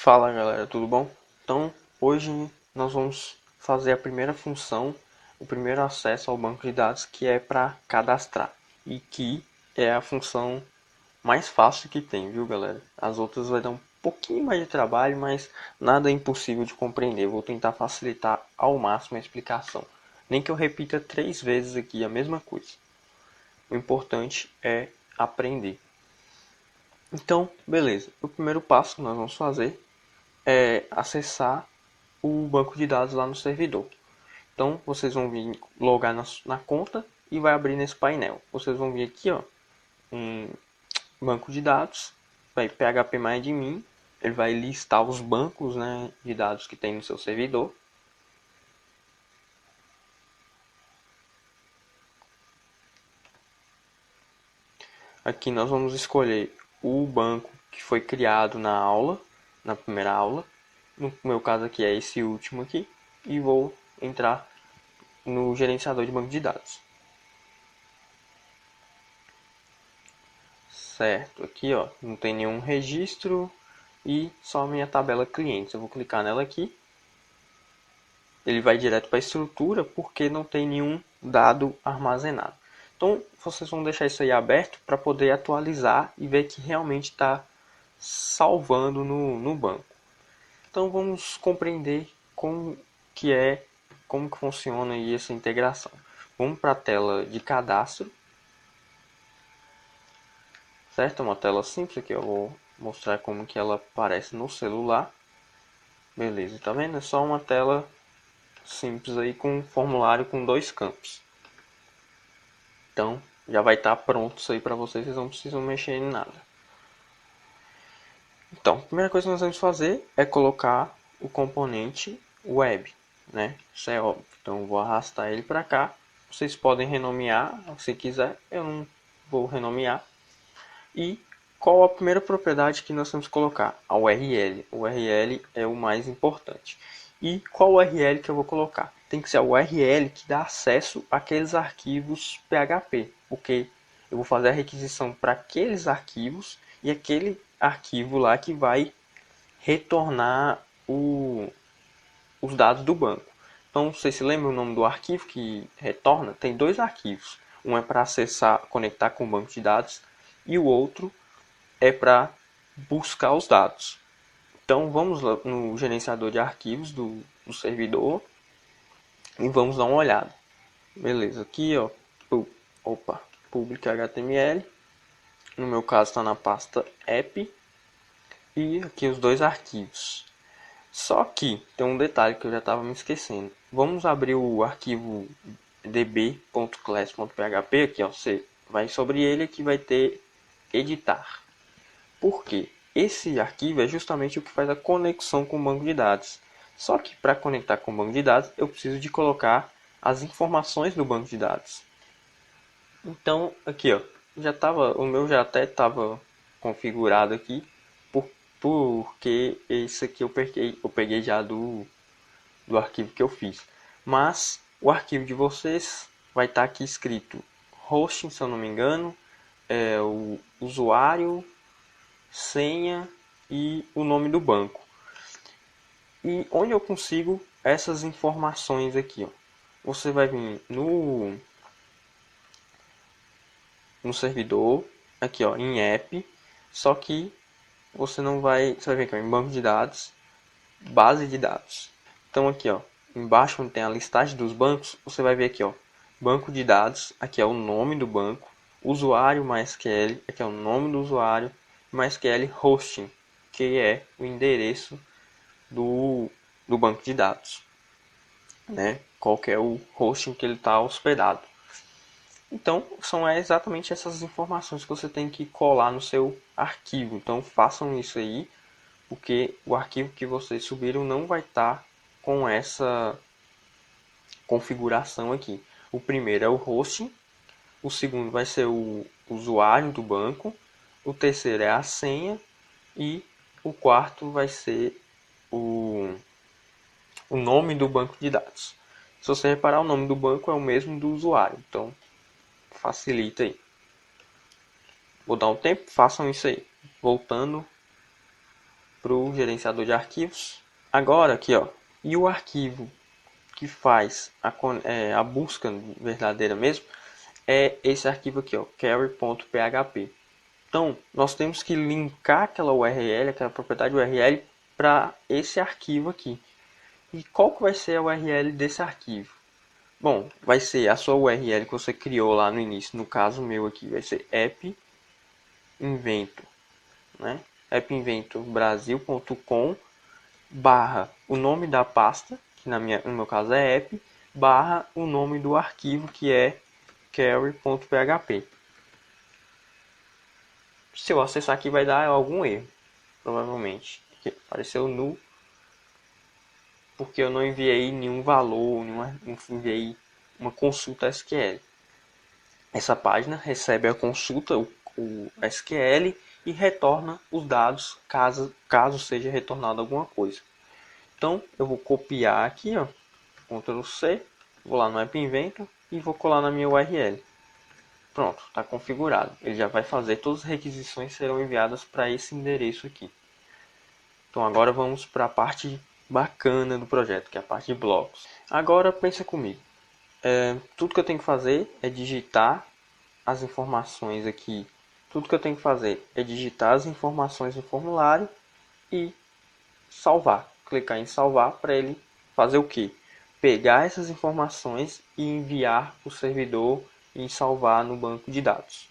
Fala galera, tudo bom? Então, hoje nós vamos fazer a primeira função, o primeiro acesso ao banco de dados, que é para cadastrar e que é a função mais fácil que tem, viu galera? As outras vai dar um pouquinho mais de trabalho, mas nada é impossível de compreender. Vou tentar facilitar ao máximo a explicação. Nem que eu repita 3 vezes aqui a mesma coisa. O importante é aprender. Então, beleza. O primeiro passo que nós vamos fazer é acessar o banco de dados lá no servidor. Então vocês vão vir logar na conta e vai abrir nesse painel. Vocês vão vir aqui, ó, em banco de dados, vai phpMyAdmin, ele vai listar os bancos, né, de dados que tem no seu servidor. Aqui nós vamos escolher o banco que foi criado na aula, na primeira aula. No meu caso aqui é esse último aqui. E vou entrar no gerenciador de banco de dados. Certo, aqui ó, não tem nenhum registro e só minha tabela clientes. Eu vou clicar nela aqui. Ele vai direto para a estrutura porque não tem nenhum dado armazenado. Então vocês vão deixar isso aí aberto para poder atualizar e ver que realmente está salvando no banco. Então vamos compreender como que funciona aí essa integração. Vamos para a tela de cadastro. Certo? É uma tela simples aqui, eu vou mostrar como que ela aparece no celular. Beleza, tá vendo? É só uma tela simples aí com um formulário com 2 campos. Então, já vai estar pronto isso aí para vocês, vocês não precisam mexer em nada. Então, a primeira coisa que nós vamos fazer é colocar o componente web, né? Isso é óbvio. Então, eu vou arrastar ele para cá. Vocês podem renomear, se quiser, eu não vou renomear. E qual a primeira propriedade que nós temos que colocar? A URL. O URL é o mais importante. E qual URL que eu vou colocar? Tem que ser a URL que dá acesso àqueles arquivos PHP, porque eu vou fazer a requisição para aqueles arquivos e aquele arquivo lá que vai retornar os dados do banco. Então, vocês se lembram o nome do arquivo que retorna? Tem 2 arquivos. Um é para acessar, conectar com o banco de dados e o outro é para buscar os dados. Então vamos lá no gerenciador de arquivos do servidor e vamos dar uma olhada. Beleza, aqui ó, public HTML, no meu caso está na pasta app e aqui os 2 arquivos. Só que tem um detalhe que eu já estava me esquecendo. Vamos abrir o arquivo db.class.php aqui, ó, você vai sobre ele que vai ter editar. Por quê? Esse arquivo é justamente o que faz a conexão com o banco de dados. Só que para conectar com o banco de dados, eu preciso de colocar as informações do banco de dados. Então, aqui ó, o meu já até estava configurado aqui, porque esse aqui eu peguei já do arquivo que eu fiz. Mas o arquivo de vocês vai estar aqui escrito hosting, se eu não me engano, o usuário, senha e o nome do banco. E onde eu consigo essas informações aqui, ó? Você vai vir no servidor, aqui ó, em app, só que você vai ver aqui ó, em banco de dados, base de dados. Então aqui ó, embaixo onde tem a listagem dos bancos, você vai ver aqui ó, banco de dados, aqui é o nome do banco, usuário MySQL, aqui é o nome do usuário, MySQL hosting, que é o endereço do banco de dados, né? Qual que é o hosting que ele está hospedado. Então, são exatamente essas informações que você tem que colar no seu arquivo. Então, façam isso aí, porque o arquivo que vocês subiram não vai estar com essa configuração aqui. O primeiro é o hosting, o segundo vai ser o usuário do banco, o terceiro é a senha e o quarto vai ser o nome do banco de dados. Se você reparar, o nome do banco é o mesmo do usuário, então facilita aí. Vou dar um tempo, façam isso aí. Voltando. para o gerenciador de arquivos. Agora aqui, ó, e o arquivo que faz a busca verdadeira mesmo é esse arquivo aqui, ó, query.php. Então, nós temos que linkar aquela URL, aquela propriedade URL para esse arquivo aqui. E qual que vai ser a URL desse arquivo? Bom, vai ser a sua URL que você criou lá no início. No caso meu aqui vai ser appinvento, né? appinventobrasil.com barra o nome da pasta, que no meu caso é app, barra o nome do arquivo, que é query.php. Se eu acessar aqui vai dar algum erro, provavelmente. Apareceu null, porque eu não enviei nenhum valor, não enviei uma consulta SQL. Essa página recebe a consulta, o SQL, e retorna os dados caso seja retornado alguma coisa. Então eu vou copiar aqui, ó, Ctrl C, vou lá no App Inventor e vou colar na minha URL. Pronto, está configurado. Ele já vai fazer, todas as requisições serão enviadas para esse endereço aqui. Então agora vamos para a parte bacana do projeto, que é a parte de blocos. Agora pensa comigo. Tudo que eu tenho que fazer é digitar as informações aqui. Tudo que eu tenho que fazer é digitar as informações no formulário e salvar. Clicar em salvar para ele fazer o quê? Pegar essas informações e enviar para o servidor e salvar no banco de dados.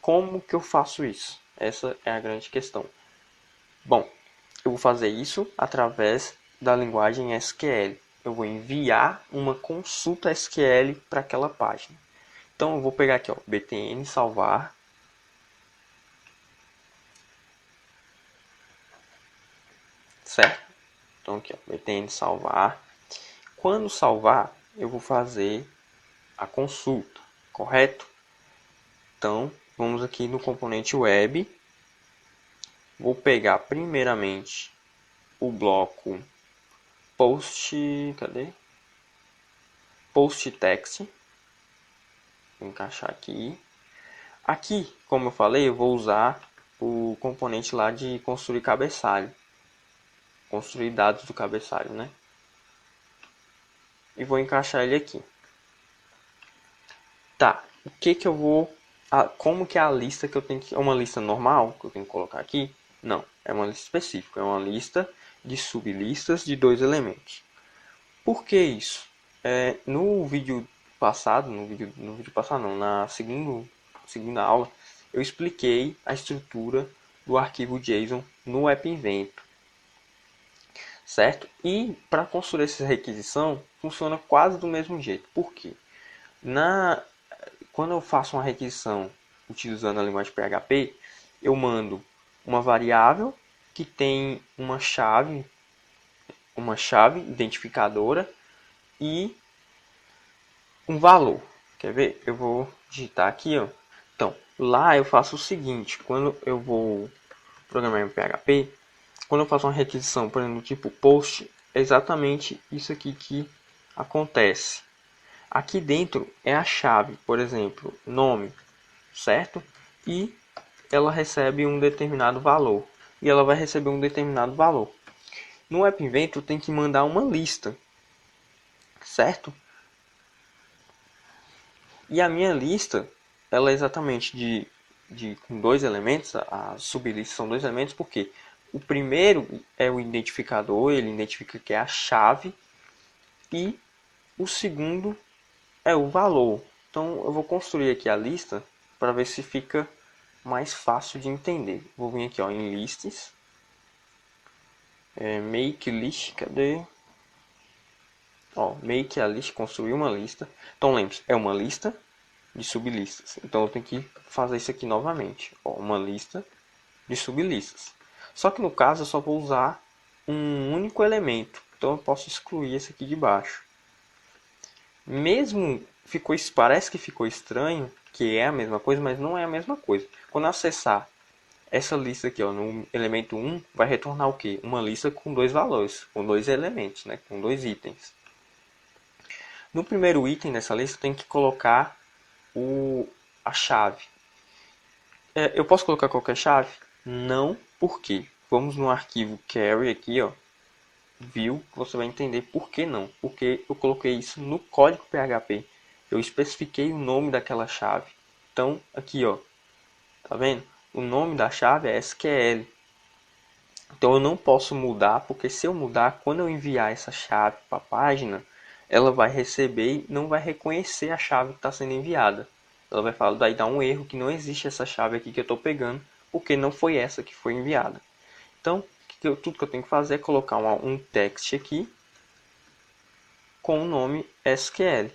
Como que eu faço isso? Essa é a grande questão. Bom, eu vou fazer isso através da linguagem SQL. Eu vou enviar uma consulta SQL para aquela página. Então eu vou pegar aqui, ó, btn salvar. Certo? Então aqui, ó, btn salvar. Quando salvar, eu vou fazer a consulta, correto? Então, vamos aqui no componente web. Vou pegar primeiramente o bloco post, cadê? Post text. Vou encaixar aqui. Aqui, como eu falei, eu vou usar o componente lá de construir cabeçalho. Construir dados do cabeçalho, né? E vou encaixar ele aqui. Tá, o que que eu vou... como que é a lista que eu tenho que... É uma lista normal que eu tenho que colocar aqui? Não, é uma lista específica. É uma lista de sublistas de 2 elementos. Por que isso? No vídeo passado, na segunda aula, eu expliquei a estrutura do arquivo JSON no App Inventor, certo? E para construir essa requisição, funciona quase do mesmo jeito. Por quê? Quando eu faço uma requisição utilizando a linguagem PHP, eu mando uma variável que tem uma chave identificadora e um valor. Quer ver? Eu vou digitar aqui, ó. Então, lá eu faço o seguinte, quando eu vou programar em PHP, quando eu faço uma requisição, por exemplo, tipo post, é exatamente isso aqui que acontece. Aqui dentro é a chave, por exemplo, nome, certo? E ela recebe um determinado valor. E ela vai receber um determinado valor. No App Inventor tem que mandar uma lista, certo? E a minha lista, ela é exatamente com 2 elementos, as sublistas são 2 elementos, porque o primeiro é o identificador, ele identifica que é a chave, e o segundo é o valor. Então eu vou construir aqui a lista para ver se fica mais fácil de entender. Vou vir aqui, ó, em lists, make list, cadê? Ó, make a list, construir uma lista. Então lembre-se, é uma lista de sublistas. Então eu tenho que fazer isso aqui novamente. Ó, uma lista de sublistas. Só que no caso eu só vou usar um único elemento. Então eu posso excluir esse aqui de baixo. Mesmo parece que ficou estranho, que é a mesma coisa, mas não é a mesma coisa. Quando eu acessar essa lista aqui, ó, no elemento 1, vai retornar o quê? Uma lista com 2 valores, com 2 elementos, né? Com 2 itens. No primeiro item dessa lista, tem que colocar a chave. Eu posso colocar qualquer chave? Não, por quê? vamos no arquivo carry aqui, ó, view, você vai entender por que não. Porque eu coloquei isso no código PHP. Eu especifiquei o nome daquela chave. Então, aqui, ó, tá vendo? O nome da chave é SQL. Então eu não posso mudar, porque se eu mudar, quando eu enviar essa chave para a página, ela vai receber e não vai reconhecer a chave que está sendo enviada. Ela vai dar um erro que não existe essa chave aqui que eu estou pegando, porque não foi essa que foi enviada. Então, tudo que eu tenho que fazer é colocar um text aqui com o nome SQL,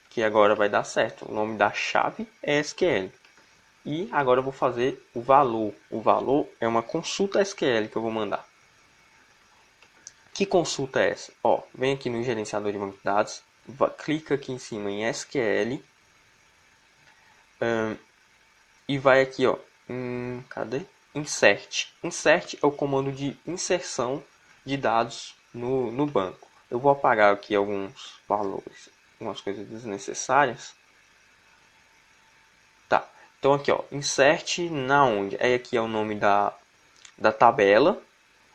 que agora vai dar certo. O nome da chave é SQL. E agora eu vou fazer o valor. O valor é uma consulta SQL que eu vou mandar. Que consulta é essa? Ó, vem aqui no gerenciador de banco de dados, clica aqui em cima em SQL e vai aqui, ó, cadê? Insert. Insert é o comando de inserção de dados no banco. Eu vou apagar aqui alguns valores, algumas coisas desnecessárias. Tá, então aqui, ó, insert na onde? Aí aqui é o nome da tabela.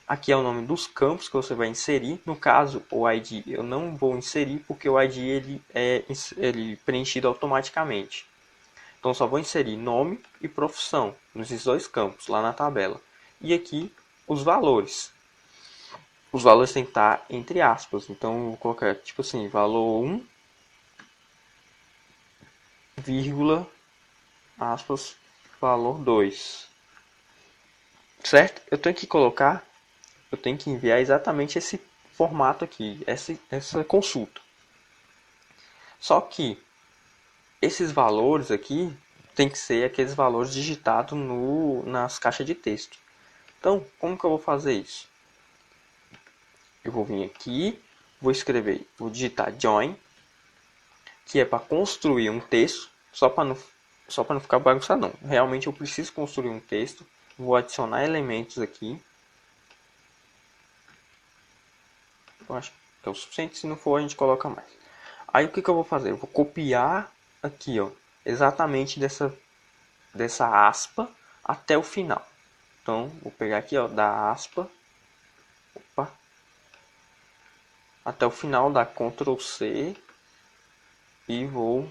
Aqui é o nome dos campos que você vai inserir. No caso, o ID eu não vou inserir porque o ID ele é preenchido automaticamente. Então só vou inserir nome e profissão nesses dois campos lá na tabela. E aqui os valores. Os valores têm que estar entre aspas. Então eu vou colocar tipo assim, valor 1, vírgula, aspas, valor 2. Certo? Eu tenho que enviar exatamente esse formato aqui, essa consulta. Só que esses valores aqui tem que ser aqueles valores digitados nas caixas de texto. Então, como que eu vou fazer isso? Eu vou vir aqui, vou digitar join, que é para construir um texto, só para não ficar bagunçado não. Realmente eu preciso construir um texto, vou adicionar elementos aqui. Eu acho que é o suficiente, se não for a gente coloca mais. Aí o que eu vou fazer? Eu vou copiar aqui, ó, exatamente dessa aspa até o final. Então, vou pegar aqui, ó, da aspa, opa, até o final, da Ctrl C e vou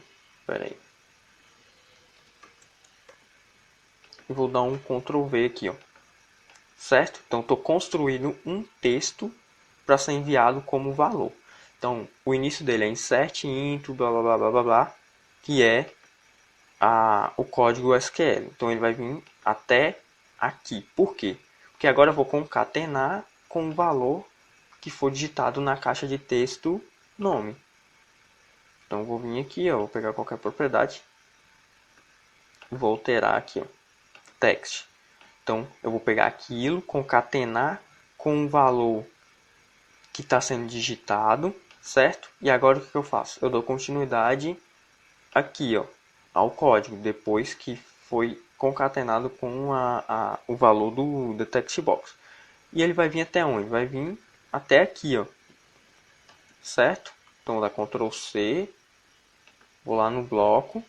dar um Ctrl V aqui, ó, certo? Então, estou construindo um texto para ser enviado como valor. Então, o início dele é insert into, blá blá blá blá blá, blá, que é o código SQL. Então, ele vai vir até aqui. Por quê? Porque agora eu vou concatenar com o valor que for digitado na caixa de texto nome. Então vou vir aqui, ó, vou pegar qualquer propriedade, vou alterar aqui, ó, text. Então eu vou pegar aquilo, concatenar com o valor que está sendo digitado, certo? E agora o que eu faço? Eu dou continuidade aqui, ó, ao código, depois que foi concatenado com o valor do text box. E ele vai vir até onde? Vai vir até aqui, ó, certo? Então vou dar Ctrl C, vou lá no bloco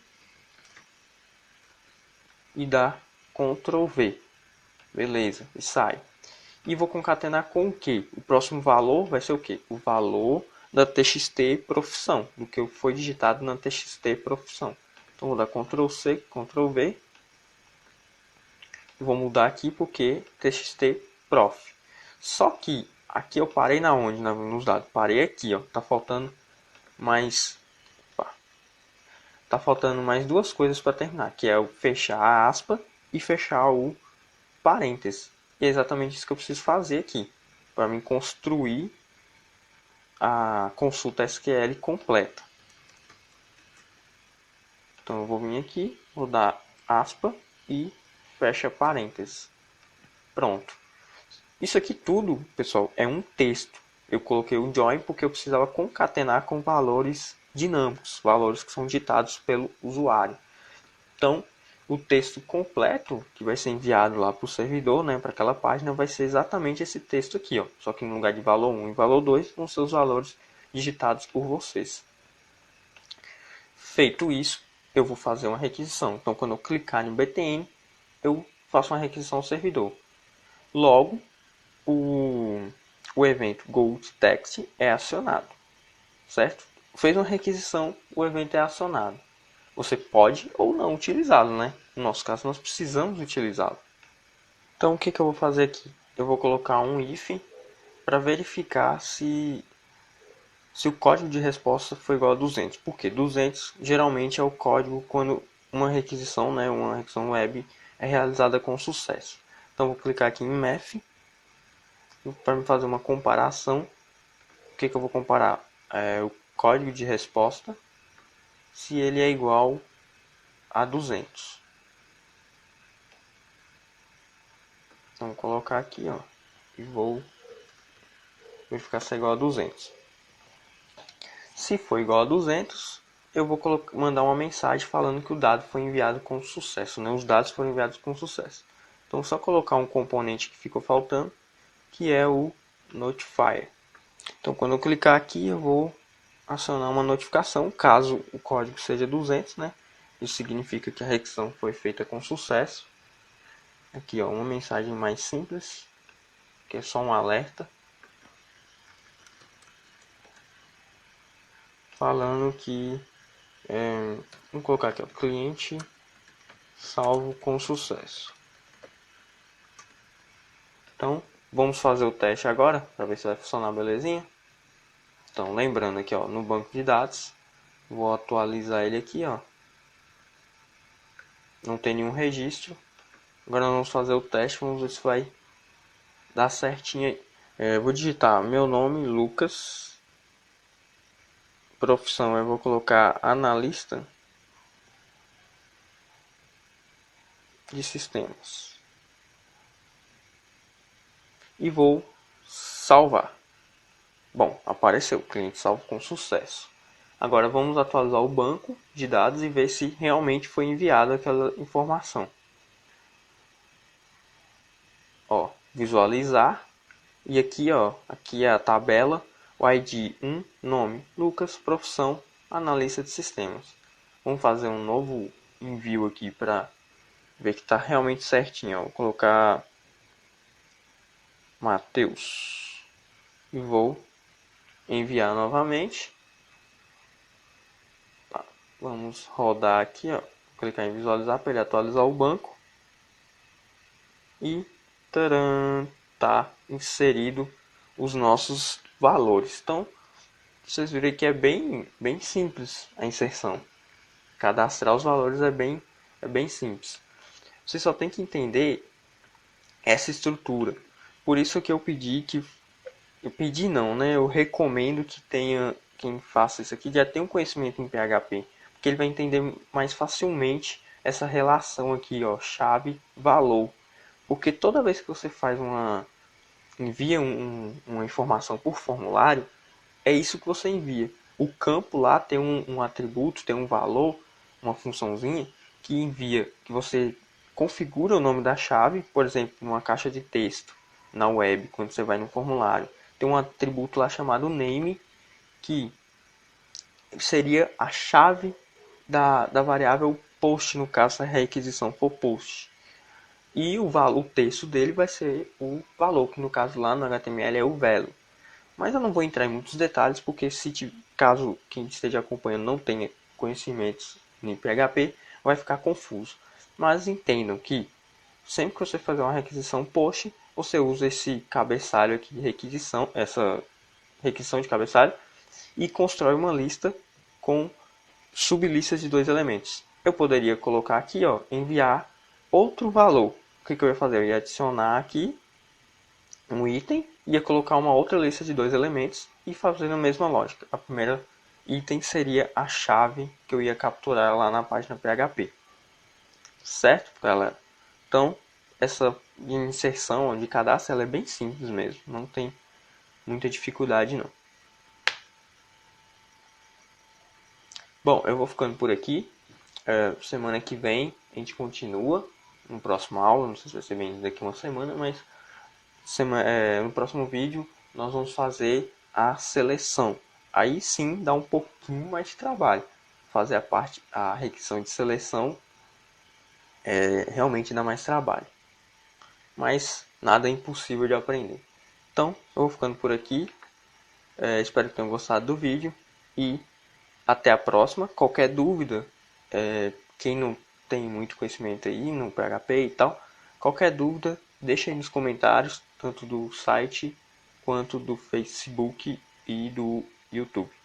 e dar Ctrl V. Beleza, e sai. E vou concatenar com o que? O próximo valor vai ser o que? O valor da txt profissão, do que foi digitado na txt profissão. Então vou dar Ctrl C, Ctrl V. Vou mudar aqui porque txt prof. Só que aqui eu parei na onde? Nos dados. Parei aqui, ó. Tá faltando mais duas coisas para terminar, que é o fechar a aspa e fechar o parênteses. E é exatamente isso que eu preciso fazer aqui, para mim construir a consulta SQL completa. Então eu vou vir aqui, vou dar aspa e fecha parênteses. Pronto. Isso aqui tudo, pessoal, é um texto. Eu coloquei o join porque eu precisava concatenar com valores dinâmicos, valores que são ditados pelo usuário. Então, o texto completo que vai ser enviado lá para o servidor, né, para aquela página, vai ser exatamente esse texto aqui, ó. Só que no lugar de valor 1 e valor 2 vão ser os valores digitados por vocês. Feito isso, eu vou fazer uma requisição. Então, quando eu clicar no btn, eu faço uma requisição ao servidor. Logo, o evento GoToText é acionado, certo? Fez uma requisição, o evento é acionado. Você pode ou não utilizá-lo, né? No nosso caso, nós precisamos utilizá-lo. Então, o que eu vou fazer aqui? Eu vou colocar um if para verificar se o código de resposta foi igual a 200. Por quê? 200 geralmente é o código quando uma requisição, né, uma requisição web é realizada com sucesso. Então, vou clicar aqui em math para me fazer uma comparação. O que eu vou comparar? O código de resposta, se ele é igual a 200. Então, vou colocar aqui, ó, e vou verificar se é igual a 200. Se for igual a 200, eu vou mandar uma mensagem falando que o dado foi enviado com sucesso, né? Os dados foram enviados com sucesso. Então, só colocar um componente que ficou faltando, que é o notifier. Então, quando eu clicar aqui, eu vou acionar uma notificação, caso o código seja 200, né? Isso significa que a requisição foi feita com sucesso. Aqui, ó, uma mensagem mais simples, que é só um alerta, falando que vamos colocar aqui, ó, cliente salvo com sucesso. Então, vamos fazer o teste agora, para ver se vai funcionar belezinha. Então, lembrando aqui, ó, no banco de dados, vou atualizar ele aqui, ó. Não tem nenhum registro. Agora vamos fazer o teste, vamos ver se vai dar certinho aí. Vou digitar meu nome, Lucas. Profissão eu vou colocar analista de sistemas. E vou salvar. Bom, apareceu, cliente salvo com sucesso. Agora vamos atualizar o banco de dados e ver se realmente foi enviada aquela informação. Ó, visualizar. E aqui, ó, aqui é a tabela, o ID 1, nome, Lucas, profissão, analista de sistemas. Vamos fazer um novo envio aqui para ver que está realmente certinho. Ó. Vou colocar Matheus e vou enviar novamente. Tá. Vamos rodar aqui, ó. Clicar em visualizar para ele atualizar o banco. E taran, tá inserido os nossos valores. Então, vocês viram que é bem simples a inserção. Cadastrar os valores é bem simples. Você só tem que entender essa estrutura. Por isso que eu pedi que... Eu pedi não, né? Eu recomendo que tenha quem faça isso aqui já tenha um conhecimento em PHP. Porque ele vai entender mais facilmente essa relação aqui, ó, chave-valor. Porque toda vez que você faz envia uma informação por formulário, é isso que você envia. O campo lá tem um atributo, tem um valor, uma funçãozinha que envia, que você configura o nome da chave, por exemplo, numa caixa de texto na web, quando você vai no formulário. Tem um atributo lá chamado name, que seria a chave da variável post, no caso, se a requisição for post. E o texto dele vai ser o valor, que no caso lá no HTML é o value. Mas eu não vou entrar em muitos detalhes, porque caso quem esteja acompanhando não tenha conhecimentos em PHP, vai ficar confuso. Mas entendam que sempre que você fazer uma requisição post, você usa esse cabeçalho aqui de requisição, essa requisição de cabeçalho, e constrói uma lista com sublistas de dois elementos. Eu poderia colocar aqui, ó, enviar outro valor. O que eu ia fazer? Eu ia adicionar aqui um item, ia colocar uma outra lista de dois elementos e fazendo a mesma lógica. A primeira item seria a chave que eu ia capturar lá na página PHP. Certo, galera? Então, essa inserção de cadastro ela é bem simples mesmo. Não tem muita dificuldade, não. Bom, eu vou ficando por aqui. Semana que vem a gente continua no próximo aula. Não sei se vai ser bem daqui uma semana, mas no próximo vídeo nós vamos fazer a seleção. Aí sim dá um pouquinho mais de trabalho. Fazer a requisição de seleção realmente dá mais trabalho. mas nada é impossível de aprender. Então, eu vou ficando por aqui. Espero que tenham gostado do vídeo e até a próxima. Qualquer dúvida, quem não tem muito conhecimento aí no PHP e tal, qualquer dúvida, deixa aí nos comentários, tanto do site quanto do Facebook e do YouTube.